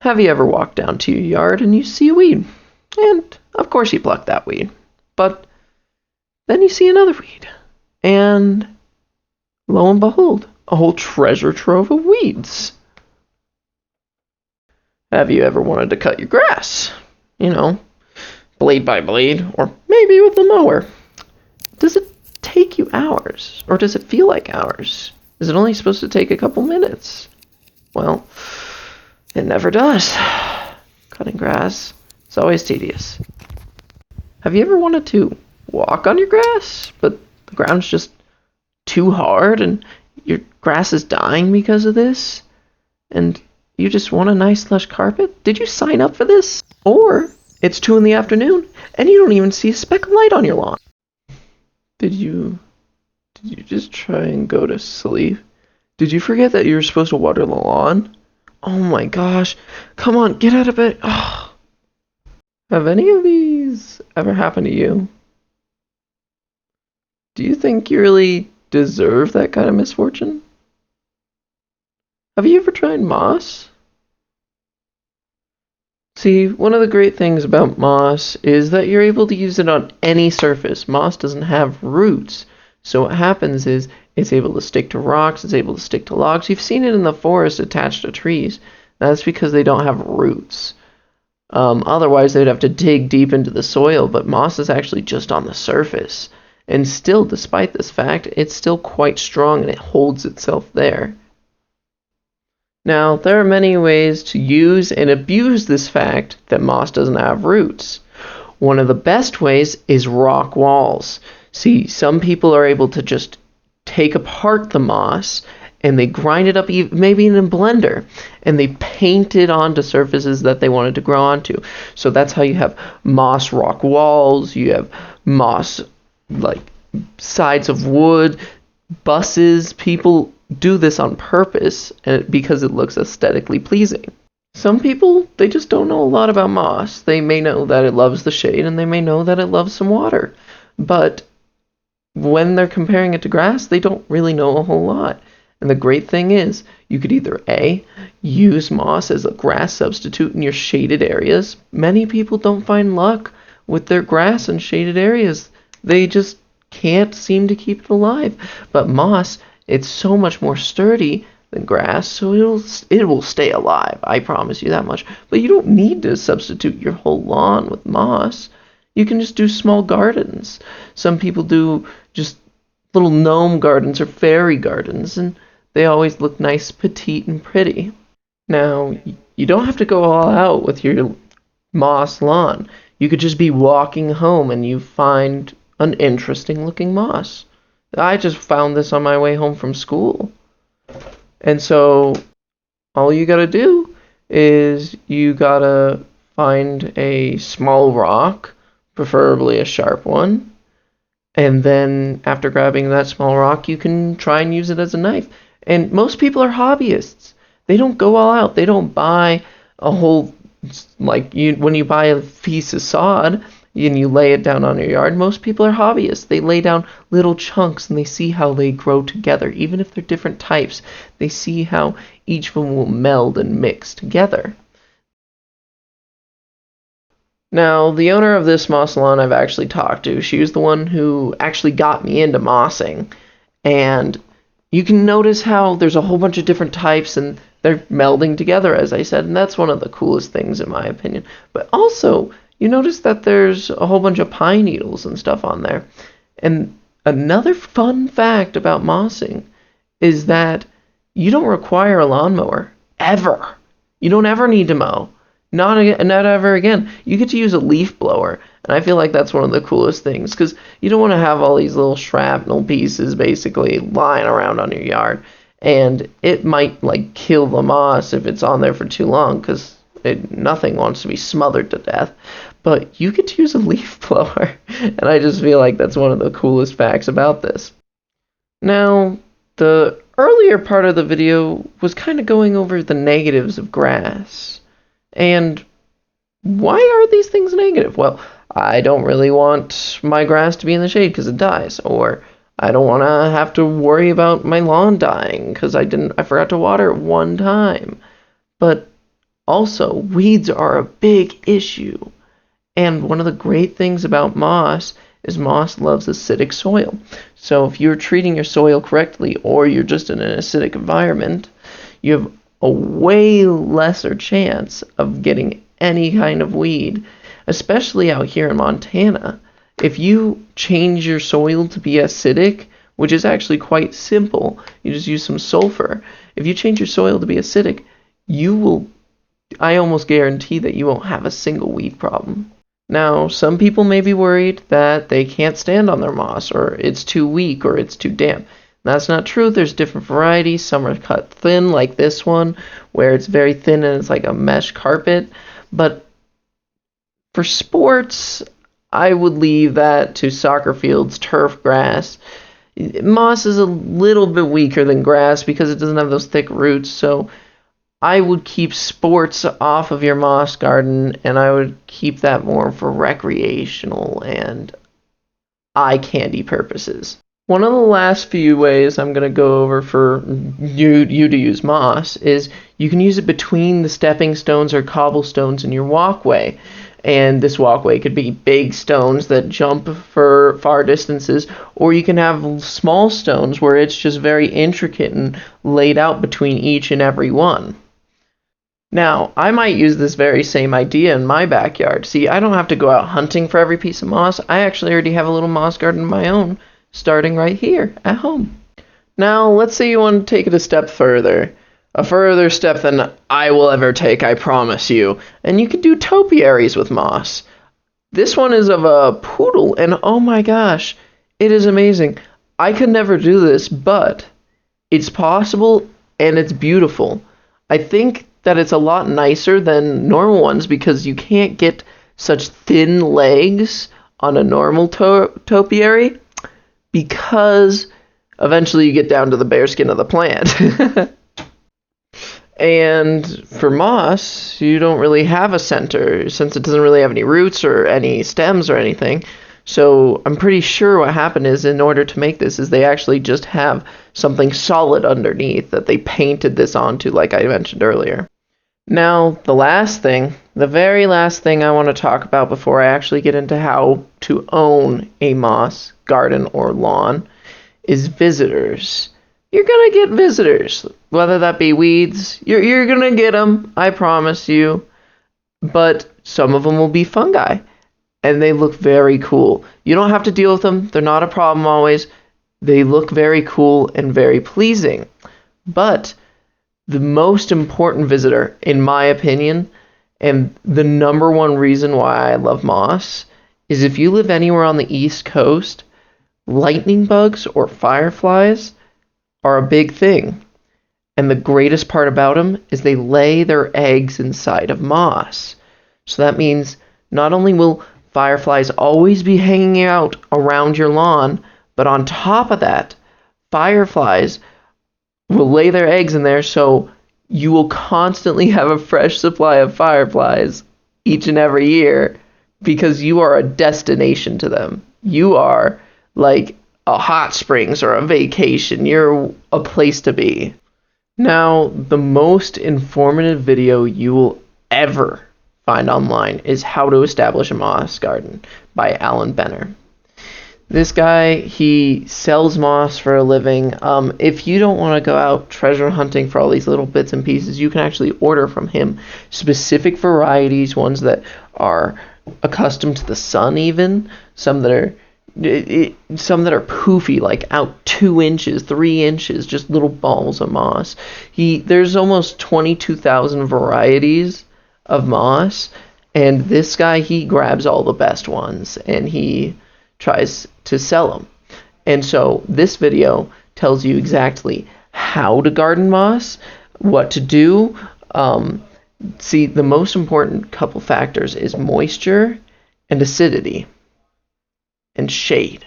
Have you ever walked down to your yard and you see a weed? And of course you pluck that weed. But then you see another weed. And lo and behold, a whole treasure trove of weeds. Have you ever wanted to cut your grass? You know, blade by blade, or maybe with a mower. Does it take you hours? Or does it feel like hours? Is it only supposed to take a couple minutes? Well, it never does. Cutting grass is always tedious. Have you ever wanted to walk on your grass, but the ground's just too hard and your grass is dying because of this? And you just want a nice lush carpet? Did you sign up for this? Or it's 2 in the afternoon and you don't even see a speck of light on your lawn. Did you just try and go to sleep? Did you forget that you were supposed to water the lawn? Oh my gosh. Come on, get out of bed. Oh. Have any of these ever happened to you? Do you think you really deserve that kind of misfortune? Have you ever tried moss? See, one of the great things about moss is that you're able to use it on any surface. Moss doesn't have roots. So what happens is it's able to stick to rocks, it's able to stick to logs. You've seen it in the forest attached to trees. That's because they don't have roots. Otherwise, they'd have to dig deep into the soil, but moss is actually just on the surface. And still, despite this fact, it's still quite strong and it holds itself there. Now, there are many ways to use and abuse this fact that moss doesn't have roots. One of the best ways is rock walls. See, some people are able to just take apart the moss and they grind it up, maybe in a blender, and they paint it onto surfaces that they wanted to grow onto. So that's how you have moss rock walls, you have moss like sides of wood, buses. People do this on purpose because it looks aesthetically pleasing. Some people, they just don't know a lot about moss. They may know that it loves the shade and they may know that it loves some water. But when they're comparing it to grass, they don't really know a whole lot. And the great thing is, you could either A, use moss as a grass substitute in your shaded areas. Many people don't find luck with their grass in shaded areas. They just can't seem to keep it alive. But moss, it's so much more sturdy than grass, so it will stay alive. I promise you that much. But you don't need to substitute your whole lawn with moss. You can just do small gardens. Some people do just little gnome gardens or fairy gardens, and they always look nice, petite, and pretty. Now, you don't have to go all out with your moss lawn. You could just be walking home and you find an interesting looking moss. I just found this on my way home from school. And so all you gotta do is you gotta find a small rock, preferably a sharp one, and then after grabbing that small rock, you can try and use it as a knife. And most people are hobbyists. They don't go all out. They don't buy a whole, when you buy a piece of sod and you lay it down on your yard, most people are hobbyists. They lay down little chunks and they see how they grow together. Even if they're different types, they see how each of them will meld and mix together. Now, the owner of this moss lawn I've actually talked to. She was the one who actually got me into mossing. And you can notice how there's a whole bunch of different types and they're melding together, as I said. And that's one of the coolest things in my opinion. But also, you notice that there's a whole bunch of pine needles and stuff on there. And another fun fact about mossing is that you don't require a lawnmower. Ever. You don't ever need to mow. Not ever again. You get to use a leaf blower, and I feel like that's one of the coolest things, because you don't want to have all these little shrapnel pieces basically lying around on your yard, and it might kill the moss if it's on there for too long, because nothing wants to be smothered to death. But you get to use a leaf blower, and I just feel like that's one of the coolest facts about this. Now, the earlier part of the video was kind of going over the negatives of grass. And why are these things negative? Well, I don't really want my grass to be in the shade because it dies, or I don't want to have to worry about my lawn dying because I forgot to water it one time. But Also, weeds are a big issue. And one of the great things about moss is moss loves acidic soil. So if you're treating your soil correctly, or you're just in an acidic environment, you have a way lesser chance of getting any kind of weed, especially out here in Montana. If you change your soil to be acidic, which is actually quite simple, you just use some sulfur. If you change your soil to be acidic, I almost guarantee that you won't have a single weed problem. Now, some people may be worried that they can't stand on their moss, or it's too weak, or it's too damp. That's not true. There's different varieties. Some are cut thin, like this one, where it's very thin and it's like a mesh carpet. But for sports, I would leave that to soccer fields, turf grass. Moss is a little bit weaker than grass because it doesn't have those thick roots, so I would keep sports off of your moss garden, and I would keep that more for recreational and eye candy purposes. One of the last few ways I'm going to go over for you to use moss is you can use it between the stepping stones or cobblestones in your walkway. And this walkway could be big stones that jump for far distances, or you can have small stones where it's just very intricate and laid out between each and every one. Now, I might use this very same idea in my backyard. See, I don't have to go out hunting for every piece of moss. I actually already have a little moss garden of my own, starting right here at home. Now, let's say you want to take it a step further. A further step than I will ever take, I promise you. And you can do topiaries with moss. This one is of a poodle, and oh my gosh, it is amazing. I could never do this, but it's possible and it's beautiful. I think that it's a lot nicer than normal ones because you can't get such thin legs on a normal topiary because eventually you get down to the bare skin of the plant. And for moss, you don't really have a center since it doesn't really have any roots or any stems or anything. So I'm pretty sure what happened is, in order to make this, is they actually just have something solid underneath that they painted this onto, like I mentioned earlier. Now, the very last thing I want to talk about before I actually get into how to own a moss garden or lawn is visitors. You're going to get visitors, whether that be weeds. You're going to get them, I promise you. But some of them will be fungi, and they look very cool. You don't have to deal with them. They're not a problem always. They look very cool and very pleasing. But the most important visitor, in my opinion, and the number one reason why I love moss, is if you live anywhere on the East Coast, lightning bugs or fireflies are a big thing. And the greatest part about them is they lay their eggs inside of moss. So that means not only will fireflies always be hanging out around your lawn, but on top of that, fireflies will lay their eggs in there, so you will constantly have a fresh supply of fireflies each and every year because you are a destination to them. You are like a hot springs or a vacation. You're a place to be. Now, the most informative video you will ever find online is How to Establish a Moss Garden by Alan Benner. This guy, he sells moss for a living. If you don't want to go out treasure hunting for all these little bits and pieces, you can actually order from him specific varieties, ones that are accustomed to the sun even, some that are poofy, like out 2 inches, 3 inches, just little balls of moss. There's almost 22,000 varieties of moss, and this guy, he grabs all the best ones and he tries to sell them. And so this video tells you exactly how to garden moss, what to do. See, the most important couple factors is moisture and acidity and shade.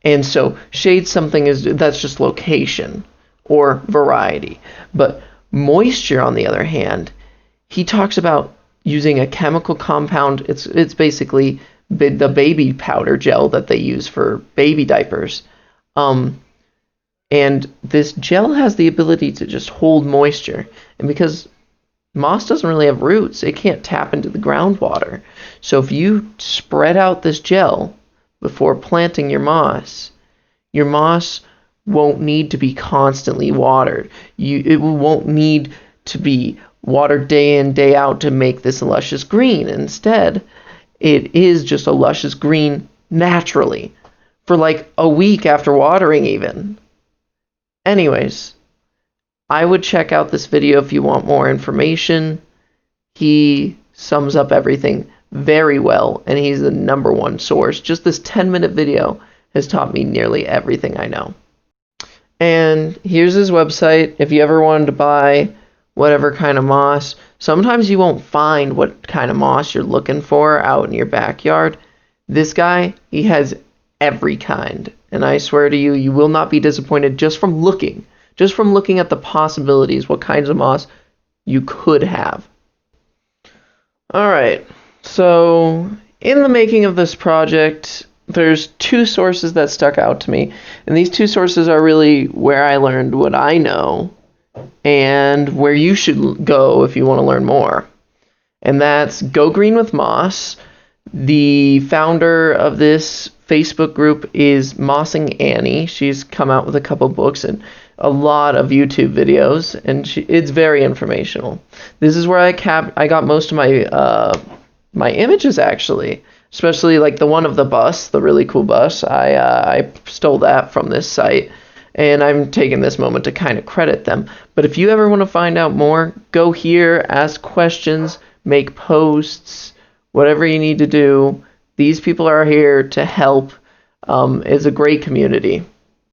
And so shade that's just location or variety. But moisture, on the other hand, he talks about using a chemical compound. It's basically the baby powder gel that they use for baby diapers. And this gel has the ability to just hold moisture. And because moss doesn't really have roots. It can't tap into the groundwater. So if you spread out this gel before planting your moss won't need to be constantly watered. It won't need to be watered day in, day out to make this luscious green. Instead, it is just a luscious green naturally for like a week after watering even. Anyways, I would check out this video if you want more information. He sums up everything very well, and he's the #1 source. Just this 10-minute video has taught me nearly everything I know. And here's his website. If you ever wanted to buy whatever kind of moss, sometimes you won't find what kind of moss you're looking for out in your backyard. This guy, he has every kind. And I swear to you, you will not be disappointed just from looking at the possibilities, what kinds of moss you could have. All right, so in the making of this project, there's 2 sources that stuck out to me, and these 2 sources are really where I learned what I know and where you should go if you want to learn more. And that's Go Green with Moss. The founder of this Facebook group is Mossing Annie. She's come out with a couple books and a lot of YouTube videos, and it's very informational. This is where I got most of my images, actually, especially like the one of the bus, the really cool bus. I stole that from this site, and I'm taking this moment to kind of credit them. But if you ever want to find out more, go here, ask questions, make posts, whatever you need to do. These people are here to help. It's a great community.